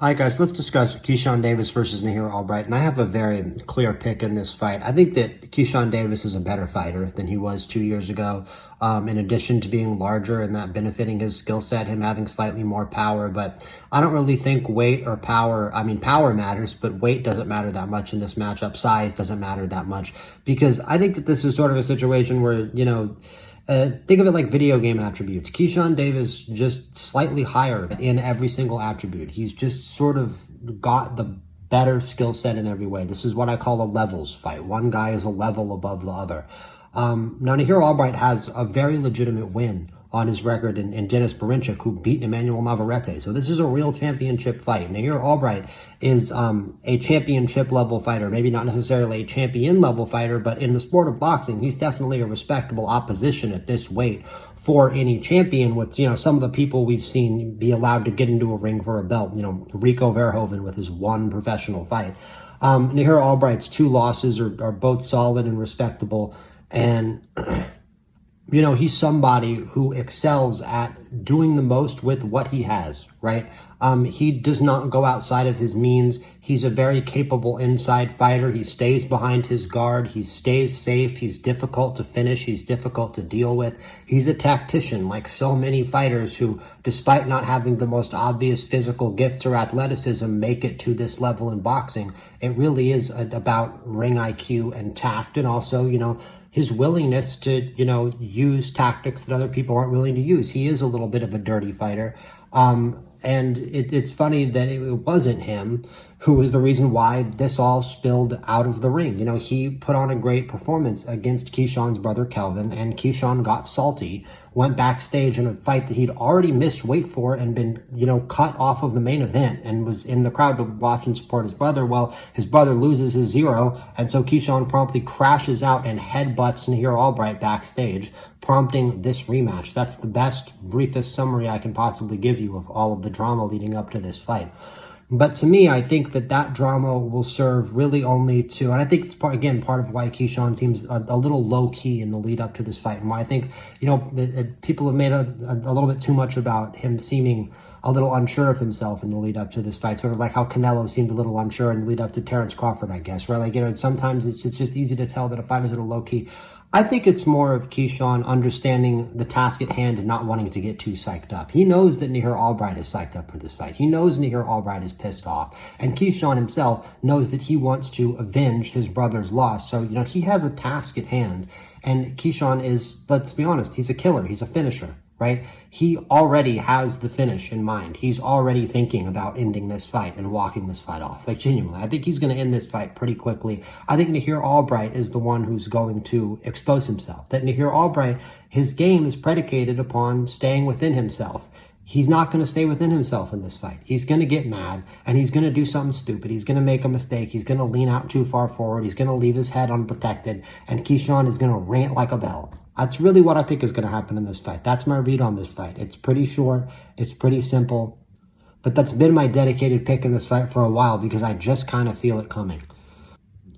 All right, guys, let's discuss Keyshawn Davis versus Nahir Albright. And I have a very clear pick in this fight. I think that Keyshawn Davis is a better fighter than he was 2 years ago. In addition to being larger and that benefiting his skill set, him having slightly more power. But I don't really think weight or power, power matters, but weight doesn't matter that much in this matchup. Size doesn't matter that much, because I think that this is sort of a situation where, think of it like video game attributes. Keyshawn Davis just slightly higher in every single attribute. He's just sort of got the better skill set in every way. This is what I call a levels fight. One guy is a level above the other. Now, Nahir Albright has a very legitimate win on his record in Dennis Berinchik, who beat Emmanuel Navarrete. So this is a real championship fight. Nahir Albright is a championship level fighter, maybe not necessarily a champion level fighter, but in the sport of boxing, he's definitely a respectable opposition at this weight for any champion. With, some of the people we've seen be allowed to get into a ring for a belt, Rico Verhoeven with his one professional fight. Nahir Albright's 2 losses are both solid and respectable. And he's somebody who excels at doing the most with what he has, right? He does not go outside of his means. He's a very capable inside fighter. He stays behind his guard. He stays safe. He's difficult to finish. He's difficult to deal with. He's a tactician, like so many fighters who, despite not having the most obvious physical gifts or athleticism, make it to this level in boxing. It really is about ring IQ and tact, and also, his willingness to, use tactics that other people aren't willing to use. He is a little bit of a dirty fighter. And it's funny that it wasn't him who was the reason why this all spilled out of the ring. He put on a great performance against Keyshawn's brother, Kelvin, and Keyshawn got salty, went backstage in a fight that he'd already missed weight for and been, cut off of the main event, and was in the crowd to watch and support his brother. Well, his brother loses his 0, and so Keyshawn promptly crashes out and headbutts Nahir Albright backstage, prompting this rematch. That's the best, briefest summary I can possibly give you of all of the drama leading up to this fight. But to me, I think that drama will serve really only to, and I think it's part of why Keyshawn seems a little low-key in the lead up to this fight. And why I think, people have made a little bit too much about him seeming a little unsure of himself in the lead up to this fight. Sort of like how Canelo seemed a little unsure in the lead up to Terrence Crawford, I guess, right? Sometimes it's just easy to tell that a fighter's a little low-key. I think it's more of Keyshawn understanding the task at hand and not wanting to get too psyched up. He knows that Nahir Albright is psyched up for this fight. He knows Nahir Albright is pissed off. And Keyshawn himself knows that he wants to avenge his brother's loss. So, he has a task at hand. And Keyshawn is, let's be honest, he's a killer. He's a finisher, right? He already has the finish in mind. He's already thinking about ending this fight and walking this fight off. Like, genuinely, I think he's going to end this fight pretty quickly. I think Nahir Albright is the one who's going to expose himself. That Nahir Albright, his game is predicated upon staying within himself. He's not going to stay within himself in this fight. He's going to get mad, and he's going to do something stupid. He's going to make a mistake. He's going to lean out too far forward. He's going to leave his head unprotected, and Keyshawn is going to rant like a bell. That's really what I think is going to happen in this fight. That's my read on this fight. It's pretty short. It's pretty simple. But that's been my dedicated pick in this fight for a while, because I just kind of feel it coming.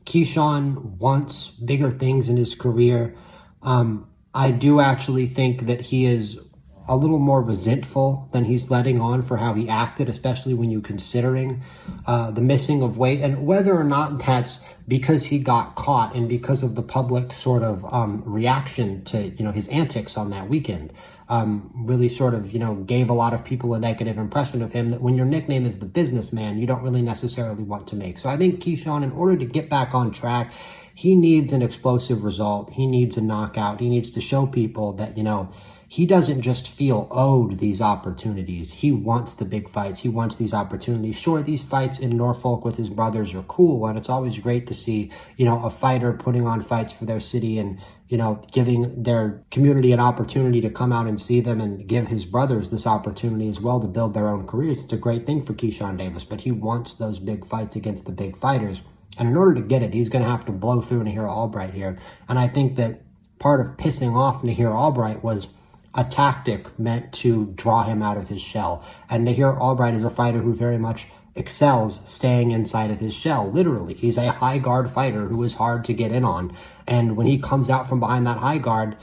Keyshawn wants bigger things in his career. I do actually think that he is a little more resentful than he's letting on for how he acted, especially when you're considering the missing of weight, and whether or not that's because he got caught and because of the public sort of reaction to, his antics on that weekend. Really sort of, gave a lot of people a negative impression of him that when your nickname is the businessman, you don't really necessarily want to make. So I think Keyshawn, in order to get back on track, he needs an explosive result. He needs a knockout. He needs to show people that, he doesn't just feel owed these opportunities. He wants the big fights. He wants these opportunities. Sure, these fights in Norfolk with his brothers are cool, and it's always great to see, a fighter putting on fights for their city and, giving their community an opportunity to come out and see them, and give his brothers this opportunity as well to build their own careers. It's a great thing for Keyshawn Davis, but he wants those big fights against the big fighters. And in order to get it, he's going to have to blow through Nahir Albright here. And I think that part of pissing off Nahir Albright was a tactic meant to draw him out of his shell. And Nahir Albright is a fighter who very much excels staying inside of his shell, literally. He's a high guard fighter who is hard to get in on. And when he comes out from behind that high guard,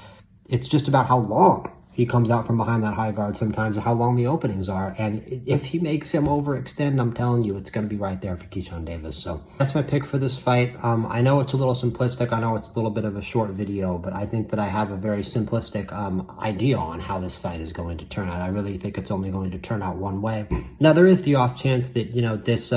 it's just about how long he comes out from behind that high guard sometimes, and how long the openings are. And if he makes him overextend, I'm telling you, it's going to be right there for Keyshawn Davis. So that's my pick for this fight. I know it's a little simplistic. I know it's a little bit of a short video, but I think that I have a very simplistic idea on how this fight is going to turn out. I really think it's only going to turn out one way. Now, there is the off chance that, you know, this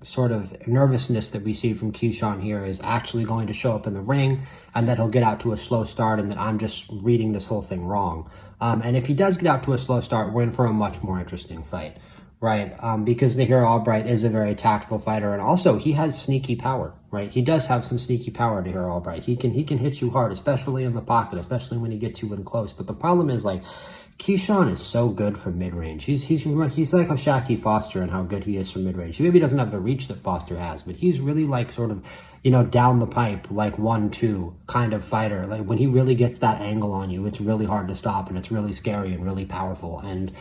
sort of nervousness that we see from Keyshawn here is actually going to show up in the ring, and that he'll get out to a slow start, and that I'm just reading this whole thing wrong. And if he does get out to a slow start, we're in for a much more interesting fight, right? Because Nahir Albright is a very tactful fighter, and also he has sneaky power, right? He does have some sneaky power, Nahir Albright. He can hit you hard, especially in the pocket, especially when he gets you in close. But the problem is, like, Keyshawn is so good from mid-range. He's like a Shaq Foster and how good he is from mid-range. He maybe doesn't have the reach that Foster has, but he's really like sort of, you know, down the pipe, like 1-2 kind of fighter. Like when he really gets that angle on you, it's really hard to stop, and it's really scary and really powerful. And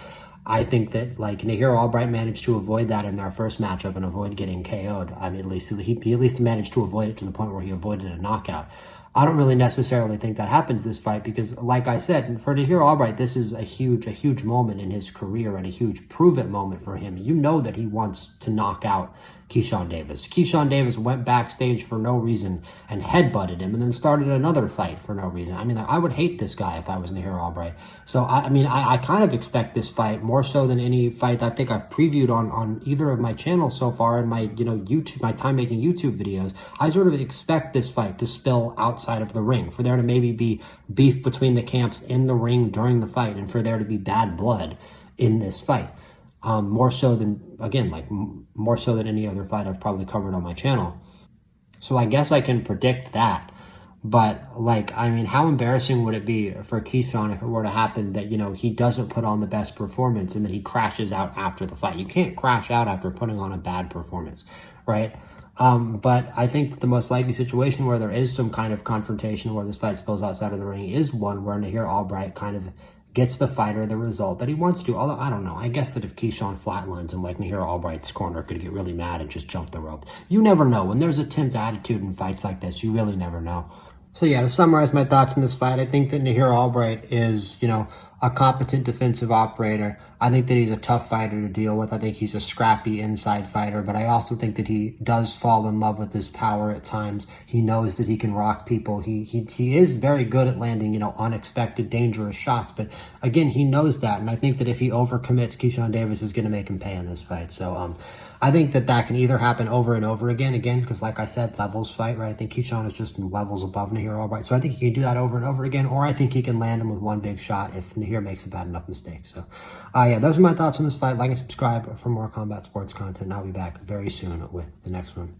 I think that, like, Nahir Albright managed to avoid that in their first matchup and avoid getting KO'd. I mean, he at least managed to avoid it to the point where he avoided a knockout. I don't really necessarily think that happens this fight because, like I said, for Nahir Albright, this is a huge moment in his career and a huge prove-it moment for him. You know that he wants to knock out Keyshawn Davis. Keyshawn Davis went backstage for no reason and headbutted him and then started another fight for no reason. I mean, I would hate this guy if I was Nahir Albright. So, I kind of expect this fight more so than any fight I think I've previewed on either of my channels so far in my, you know, my time-making YouTube videos. I sort of expect this fight to spill outside of the ring, for there to maybe be beef between the camps in the ring during the fight, and for there to be bad blood in this fight. More so than, again, like more so than any other fight I've probably covered on my channel. So I guess I can predict that. But, like, I mean, how embarrassing would it be for Keyshawn if it were to happen that, you know, he doesn't put on the best performance and that he crashes out after the fight? You can't crash out after putting on a bad performance, right? But I think that the most likely situation where there is some kind of confrontation where this fight spills outside of the ring is one where Nahir Albright kind of gets the fighter the result that he wants to. Although, I don't know. I guess that if Keyshawn flatlines him, like, Nahir Albright's corner could get really mad and just jump the rope. You never know. When there's a tense attitude in fights like this, you really never know. So, yeah, to summarize my thoughts on this fight, I think that Nahir Albright is, you know, a competent defensive operator. I think that he's a tough fighter to deal with. I think he's a scrappy inside fighter, but I also think that he does fall in love with his power at times. He knows that he can rock people. He is very good at landing, you know, unexpected, dangerous shots, but again, he knows that, and I think that if he overcommits, Keyshawn Davis is going to make him pay in this fight. So, I think that can either happen over and over again, because like I said, levels fight, right? I think Keyshawn is just levels above Nahir Albright. So I think he can do that over and over again, or I think he can land him with one big shot if Nahir makes a bad enough mistake. So, yeah, those are my thoughts on this fight. Like and subscribe for more combat sports content, and I'll be back very soon with the next one.